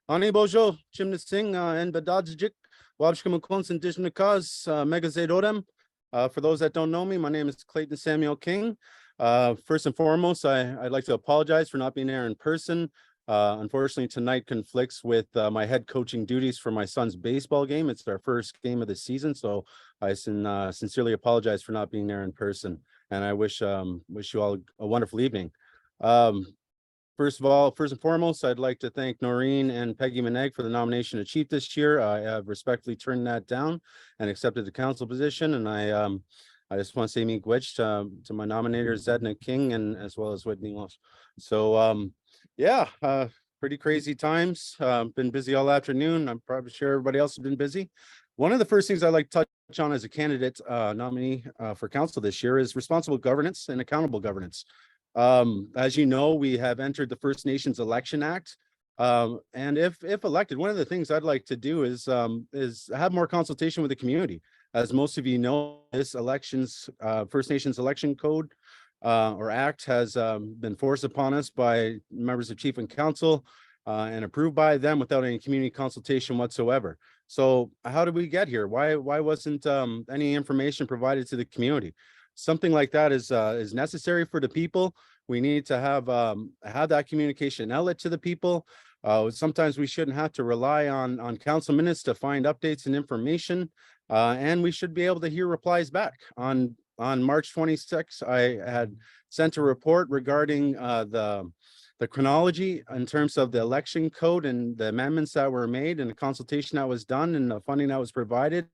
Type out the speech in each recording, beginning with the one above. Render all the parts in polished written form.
Ani Bojo, Chimney Singh, and Badajik, Wabshkam Konsen Dishnakas, Megazedodem. For those that don't know me, my name is Clayton Samuel King. First and foremost, I'd like to apologize for not being there in person. Unfortunately, tonight conflicts with my head coaching duties for my son's baseball game. It's our first game of the season, so I sincerely apologize for not being there in person. And I wish you all a wonderful evening. First and foremost, I'd like to thank Noreen and Peggy Meneg for the nomination of chief this year. I have respectfully turned that down and accepted the council position. And I just want to say miigwech to my nominators, Zedna King, and as well as Whitney Walsh. So yeah, pretty crazy times. Been busy all afternoon. I'm probably sure everybody else has been busy. One of the first things I'd like to touch on as a candidate nominee for council this year is responsible governance and accountable governance. As you know, we have entered the First Nations Election Act. And if elected, one of the things I'd like to do is have more consultation with the community. As most of you know, this First Nations Election Code or Act has been forced upon us by members of Chief and Council and approved by them without any community consultation whatsoever. So how did we get here? Why wasn't any information provided to the community? Something like that is necessary for the people. We need to have that communication outlet to the people. Sometimes we shouldn't have to rely on council minutes to find updates and information, and we should be able to hear replies back. On March 26th, I had sent a report regarding the chronology in terms of the election code and the amendments that were made and the consultation that was done and the funding that was provided,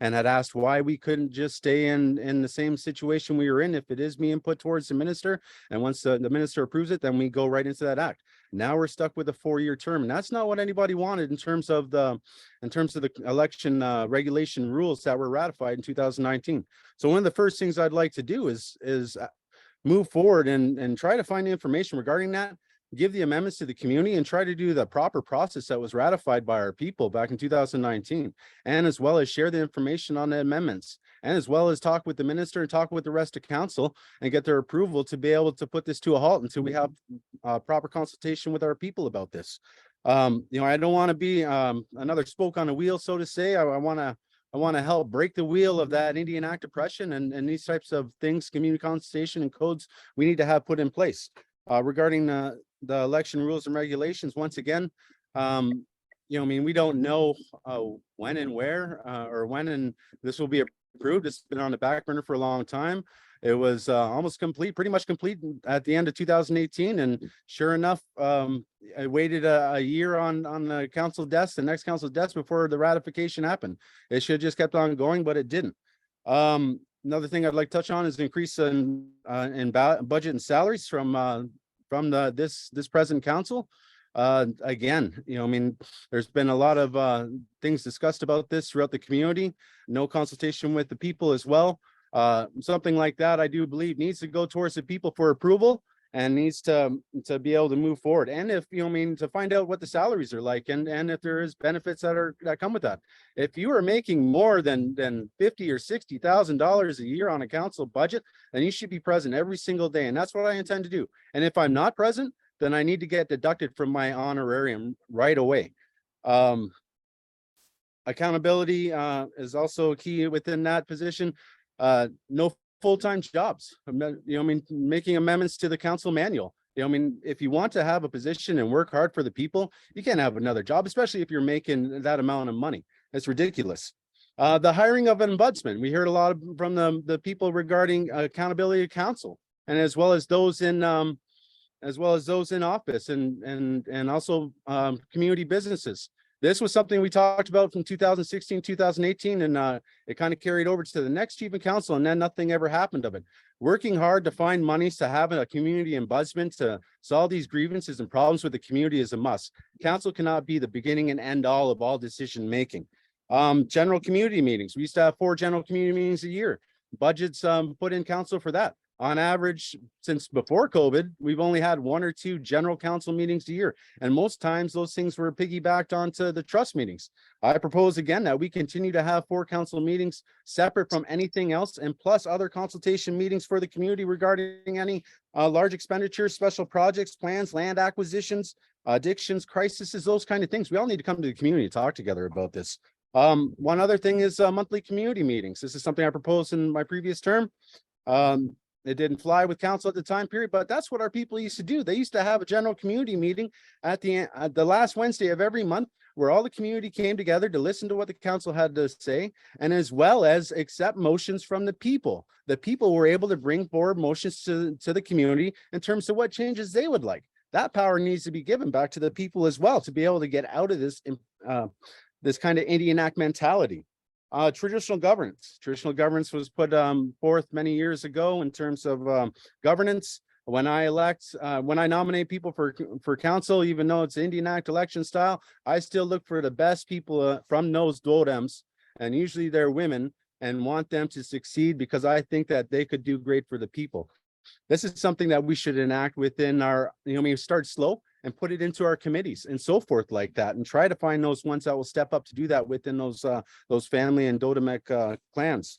and had asked why we couldn't just stay in the same situation we were in if it is being put towards the minister. And once the minister approves it, then we go right into that act. Now we're stuck with a 4-year term, and that's not what anybody wanted in terms of the election regulation rules that were ratified in 2019. So one of the first things I'd like to do is move forward and try to find information regarding that, give the amendments to the community, and try to do the proper process that was ratified by our people back in 2019, and as well as share the information on the amendments, and as well as talk with the minister and talk with the rest of council and get their approval to be able to put this to a halt until we have proper consultation with our people about this. I don't want to be another spoke on a wheel, so to say. I want to help break the wheel of that Indian Act oppression and these types of things, community consultation and codes we need to have put in place. Regarding the election rules and regulations, once again, we don't know when and where or when and this will be approved. It's been on the back burner for a long time. It was pretty much complete at the end of 2018, and sure enough, I waited a year on the council desk, the next council desk, before the ratification happened. It should have just kept on going, but it didn't. Another thing I'd like to touch on is the increase in budget and salaries from this present council. Again, there's been a lot of things discussed about this throughout the community, no consultation with the people as well. Something like that, I do believe, needs to go towards the people for approval and needs to be able to move forward. And if to find out what the salaries are like, and if there is benefits that come with that. If you are making more than $50,000 or $60,000 a year on a council budget, then you should be present every single day, and that's what I intend to do. And if I'm not present, then I need to get deducted from my honorarium right away. Accountability is also key within that position. No full-time jobs. Making amendments to the council manual. If you want to have a position and work hard for the people, you can't have another job, especially if you're making that amount of money. It's ridiculous. The hiring of an ombudsman. We heard a lot from the people regarding accountability of council, and as well as those in office and also community businesses. This was something we talked about from 2016, 2018, and it kind of carried over to the next chief of council, and then nothing ever happened of it. Working hard to find monies to have a community ombudsman to solve these grievances and problems with the community is a must. Council cannot be the beginning and end all of all decision making. General community meetings. We used to have 4 general community meetings a year. Budgets put in council for that. On average, since before COVID, we've only had 1 or 2 general council meetings a year. And most times those things were piggybacked onto the trust meetings. I propose again that we continue to have 4 council meetings separate from anything else, and plus other consultation meetings for the community regarding any large expenditures, special projects, plans, land acquisitions, addictions, crises, those kind of things. We all need to come to the community to talk together about this. One other thing is monthly community meetings. This is something I proposed in my previous term. It didn't fly with council at the time period, but that's what our people used to do. They used to have a general community meeting at the last Wednesday of every month, where all the community came together to listen to what the council had to say, and as well as accept motions from the people. The people were able to bring forward motions to the community in terms of what changes they would like. That power needs to be given back to the people as well, to be able to get out of this this kind of Indian Act mentality. Traditional governance. Traditional governance was put forth many years ago in terms of governance. When I nominate people for council, even though it's Indian Act election style, I still look for the best people from those totems, and usually they're women, and want them to succeed because I think that they could do great for the people. This is something that we should enact within our, start slow and put it into our committees and so forth like that, and try to find those ones that will step up to do that within those family and Totemic clans.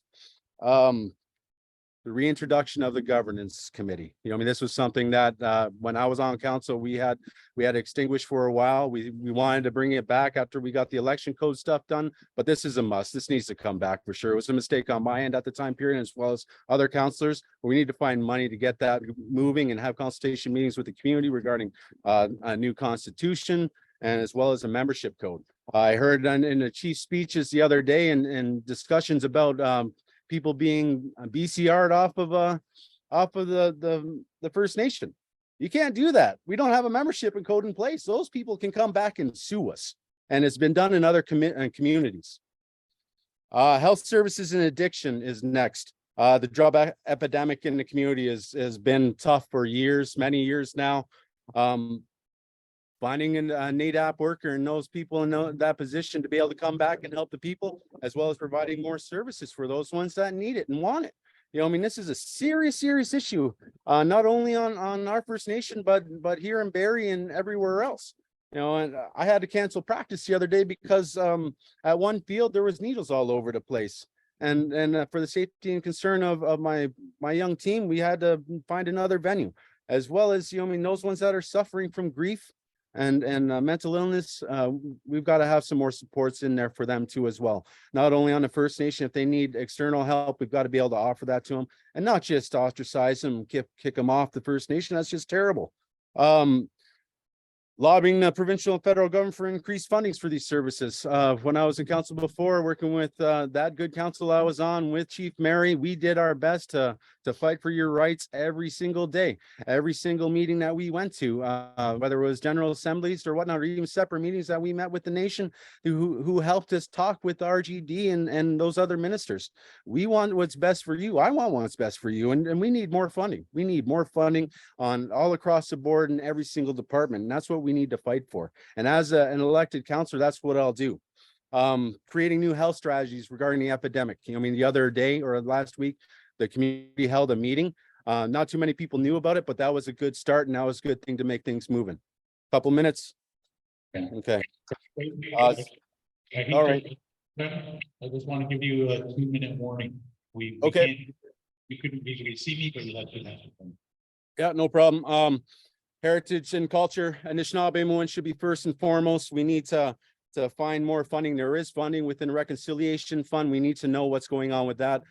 The reintroduction of the governance committee. This was something that when I was on council, we had extinguished for a while. We wanted to bring it back after we got the election code stuff done, but this is a must. This needs to come back for sure. It was a mistake on my end at the time period, as well as other councillors. We need to find money to get that moving and have consultation meetings with the community regarding a new constitution, and as well as a membership code. I heard in the chief speeches the other day and discussions about people being BCR'd off of the First Nation. You can't do that. We don't have a membership and code in place. Those people can come back and sue us, and it's been done in other communities. Health services and addiction is next. The drug epidemic in the community has been tough for years, many years now. Finding a NADAP worker and those people in that position to be able to come back and help the people, as well as providing more services for those ones that need it and want it. This is a serious issue, not only on our First Nation, but here in Barrie and everywhere else. And I had to cancel practice the other day because at one field there was needles all over the place. And for the safety and concern of my young team, we had to find another venue, as well as, those ones that are suffering from grief and mental illness. We've got to have some more supports in there for them too as well. Not only on the First Nation, if they need external help, we've got to be able to offer that to them, and not just ostracize them, kick them off the First Nation. That's just terrible. Lobbying the provincial and federal government for increased fundings for these services. When I was in council before, working with that good council I was on with Chief Mary, we did our best to fight for your rights every single day, every single meeting that we went to, whether it was general assemblies or whatnot, or even separate meetings that we met with the nation, who helped us talk with RGD and those other ministers. We want what's best for you. I want what's best for you, and we need more funding. We need more funding on all across the board in every single department, and that's what we need to fight for. And as an elected councillor, that's what I'll do. Creating new health strategies regarding the epidemic. The other day or last week, the community held a meeting. Not too many people knew about it, but that was a good start, and that was a good thing to make things moving. Couple minutes. Okay. All right. I just want to give you a 2-minute warning. We couldn't visually see me, but you have to. Yeah, no problem. Heritage and culture, Anishinaabe should be first and foremost. We need to find more funding. There is funding within the reconciliation fund. We need to know what's going on with that.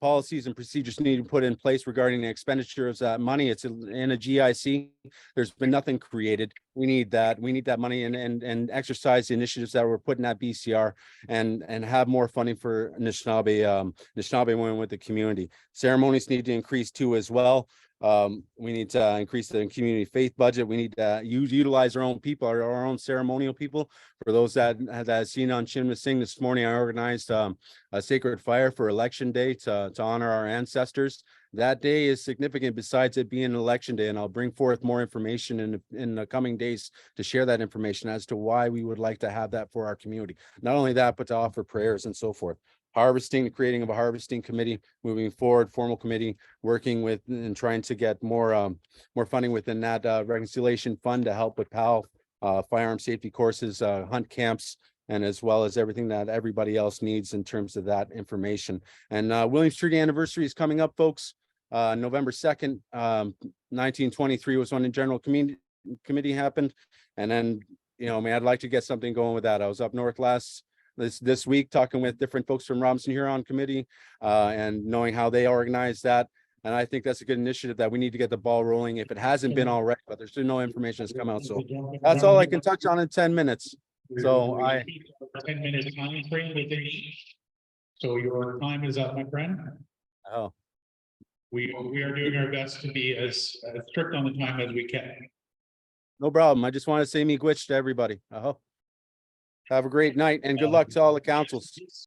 Policies and procedures need to be put in place regarding the expenditure of that money. It's in a GIC. There's been nothing created. We need that. We need that money and exercise the initiatives that were put in that BCR and have more funding for Anishinaabe women with the community. Ceremonies need to increase too as well. We need to increase the community faith budget. We need to utilize our own people, our own ceremonial people. For those that seen on Chinma Singh this morning, I organized a sacred fire for election day to honor our ancestors. That day is significant besides it being an election day, and I'll bring forth more information in the coming days to share that information as to why we would like to have that for our community. Not only that, but to offer prayers and so forth. Harvesting, the creating of a harvesting committee moving forward, formal committee working with and trying to get more funding within that reconciliation fund to help with PAL, firearm safety courses, hunt camps, and as well as everything that everybody else needs in terms of that information. And Williams Treaty anniversary is coming up, folks. November 2nd, 1923 was when the general community committee happened. And then, you know, I mean, I'd like to get something going with that. I was up north this week talking with different folks from Robinson Huron committee, and knowing how they organize that. And I think that's a good initiative that we need to get the ball rolling if it hasn't been already, but there's still no information that's come out. So that's all I can touch on in 10 minutes. So I 10 minutes time frame within each. So your time is up, my friend. Oh, We are doing our best to be as strict on the time as we can. no problem. I just want to say me gwitch to everybody. Have a great night and good luck to all the councils.